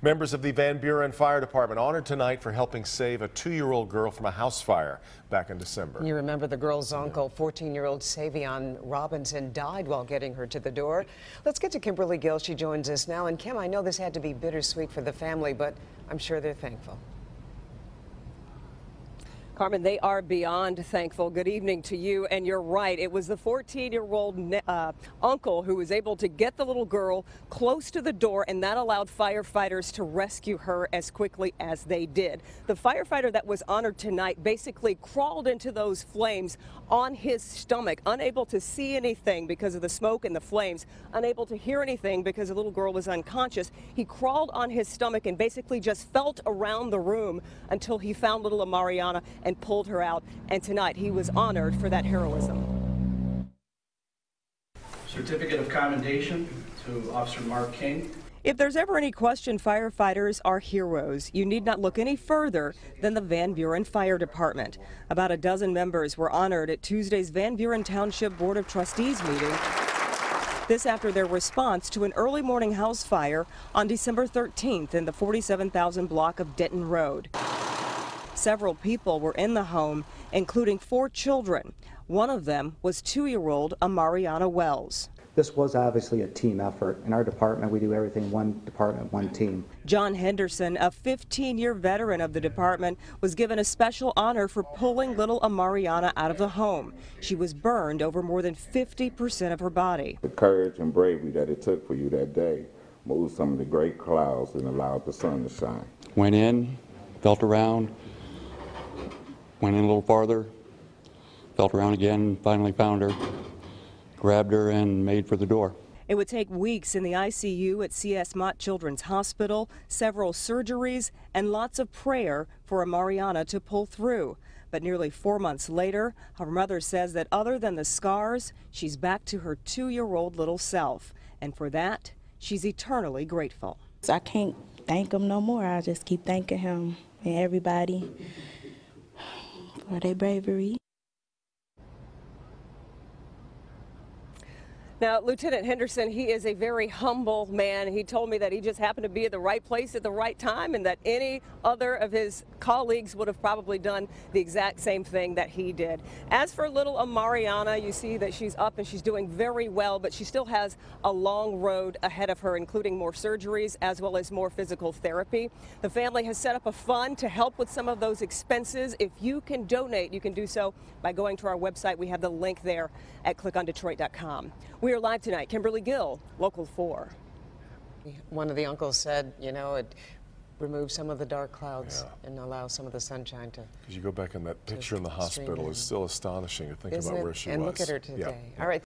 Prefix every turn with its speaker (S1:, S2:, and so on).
S1: Members of the Van Buren Fire Department honored tonight for helping save a 2-year-old girl from a house fire back in December.
S2: You remember the girl's uncle, 14-year-old Savion Robinson, died while getting her to the door. Let's get to Kimberly Gill. She joins us now. And Kim, I know this had to be bittersweet for the family, but I'm sure they're thankful.
S3: Carmen, they are beyond thankful. Good evening to you. And you're right. It was the 14-year-old uncle who was able to get the little girl close to the door, and that allowed firefighters to rescue her as quickly as they did. The firefighter that was honored tonight basically crawled into those flames on his stomach, unable to see anything because of the smoke and the flames, unable to hear anything because the little girl was unconscious. He crawled on his stomach and basically just felt around the room until he found little Mariana and pulled her out, and tonight he was honored for that heroism.
S4: Certificate of commendation to Officer Mark King.
S3: If there's ever any question, firefighters are heroes. You need not look any further than the Van Buren Fire Department. About a dozen members were honored at Tuesday's Van Buren Township Board of Trustees meeting. This after their response to an early morning house fire on December 13th in the 47,000 block of Denton Road. Several people were in the home, including 4 children. One of them was 2-year-old Mariana Wells.
S5: This was obviously a team effort. In our department, we do everything one department, one team.
S3: John Henderson, a 15-year veteran of the department, was given a special honor for pulling little Mariana out of the home. She was burned over more than 50% of her body.
S6: The courage and bravery that it took for you that day moved some of the great clouds and allowed the sun to shine.
S7: Went in, felt around, went in a little farther, felt around again, finally found her, grabbed her and made for the door.
S3: It would take weeks in the ICU at C.S. Mott Children's Hospital, several surgeries, and lots of prayer for Mariana to pull through. But nearly 4 months later, her mother says that other than the scars, she's back to her 2-year-old little self. And for that, she's eternally grateful.
S8: I can't thank him no more. I just keep thanking him and everybody for their bravery.
S3: Now, Lieutenant Henderson, he is a very humble man. He told me that he just happened to be at the right place at the right time, and that any other of his colleagues would have probably done the exact same thing that he did. As for little Mariana, you see that she's up and she's doing very well, but she still has a long road ahead of her, including more surgeries as well as more physical therapy. The family has set up a fund to help with some of those expenses. If you can donate, you can do so by going to our website. We have the link there at clickondetroit.com. We are live tonight. Kimberly Gill, Local 4.
S2: One of the uncles said, you know, it removes some of the dark clouds and allows some of the sunshine to.
S1: Because you go back in that picture in the hospital, it's still astonishing to think about where she was.
S2: And look at her today. All right.